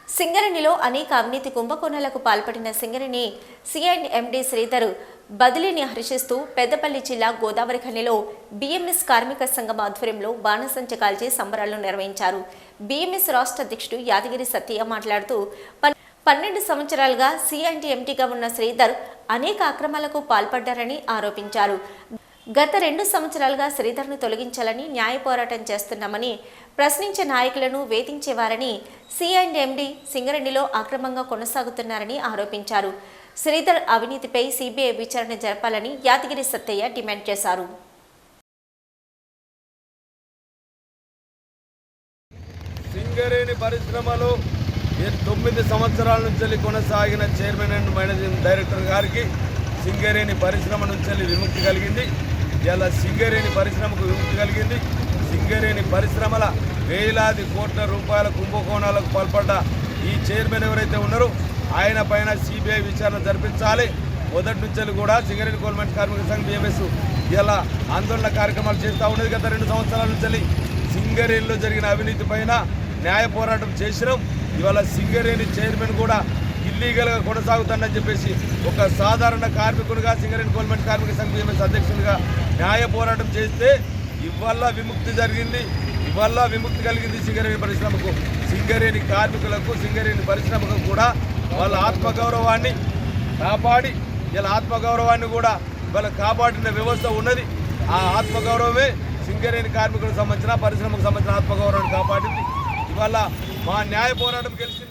సింగరేణిలో అనేక అవినీతి కుంభకోణాలకు పాల్పడిన సింగరేణి సి&ఎండి శ్రీధర్ బదిలీని హర్షిస్తూ పెద్దపల్లి జిల్లా గోదావరి ఖనిలో బీఎంఎస్ కార్మిక సంఘం ఆధ్వర్యంలో బాణసంచ కాల్చి సంబరాలను నిర్వహించారు. బీఎంఎస్ రాష్ట్ర అధ్యక్షుడు యాదగిరి సత్య మాట్లాడుతూ 12 సంవత్సరాలుగా సి&ఎండిగా ఉన్న శ్రీధర్ అనేక అక్రమాలకు పాల్పడ్డారని ఆరోపించారు. గత 2 సంవత్సరాలుగా శ్రీధర్ను తొలగించాలని న్యాయ పోరాటం చేస్తున్నామని, ప్రశ్నించే నాయకులను వేధించేవారని, సి&ఎండి సింగరేణిలో అక్రమంగా కొనసాగుతున్నారని ఆరోపించారు. శ్రీధర్ అవినీతిపై సిబిఐ విచారణ జరపాలని యాదగిరి సత్తయ్య డిమాండ్ చేశారు. సింగరేణి పరిశ్రమలో 9 సంవత్సరాల నుంచి కొనసాగిన చైర్మన్ అండ్ మేనేజింగ్ డైరెక్టర్ గారికి సింగరేణి పరిశ్రమ నుంచి విముక్తి కలిగింది. ఇలా సింగరేణి పరిశ్రమకు విముక్తి కలిగింది. సింగరేణి పరిశ్రమల వేలాది కోట్ల రూపాయల కుంభకోణాలకు పాల్పడ్డ ఈ చైర్మన్ ఎవరైతే ఉన్నారో ఆయన పైన సిబిఐ విచారణ జరిపించాలి. మొదటి నుంచి కూడా సింగరేణి కోల్ మైన్స్ కార్మిక సంఘం బీఎంఎస్ ఇలా ఆందోళన కార్యక్రమాలు చేస్తూ ఉన్నది. గత 2 సంవత్సరాల నుంచి సింగరేణిలో జరిగిన అవినీతి పైన న్యాయ పోరాటం చేసినాం. ఇవాళ సింగరేణి చైర్మన్ కూడా ఇల్లీగల్గా కొనసాగుతుందని చెప్పేసి ఒక సాధారణ కార్మికునిగా సింగరేణి కోల్ మైన్స్ కార్మిక సంఘం బీఎంఎస్ అధ్యక్షునిగా న్యాయ పోరాటం చేస్తే ఇవాళ విముక్తి జరిగింది. ఇవాళ విముక్తి కలిగింది సింగరేణి పరిశ్రమకు. సింగరేణి కార్మికులకు, సింగరేణి పరిశ్రమకు కూడా వాళ్ళ ఆత్మగౌరవాన్ని కాపాడి ఇలా ఆత్మగౌరవాన్ని కూడా వాళ్ళ కాపాడిన వ్యవస్థ ఉన్నది. ఆ ఆత్మగౌరవమే సింగరేణి కార్మికులకు సంబంధించిన, పరిశ్రమకు సంబంధించిన ఆత్మగౌరవాన్ని కాపాడింది. ఇవాళ మా న్యాయ పోరాటం గెలిచింది.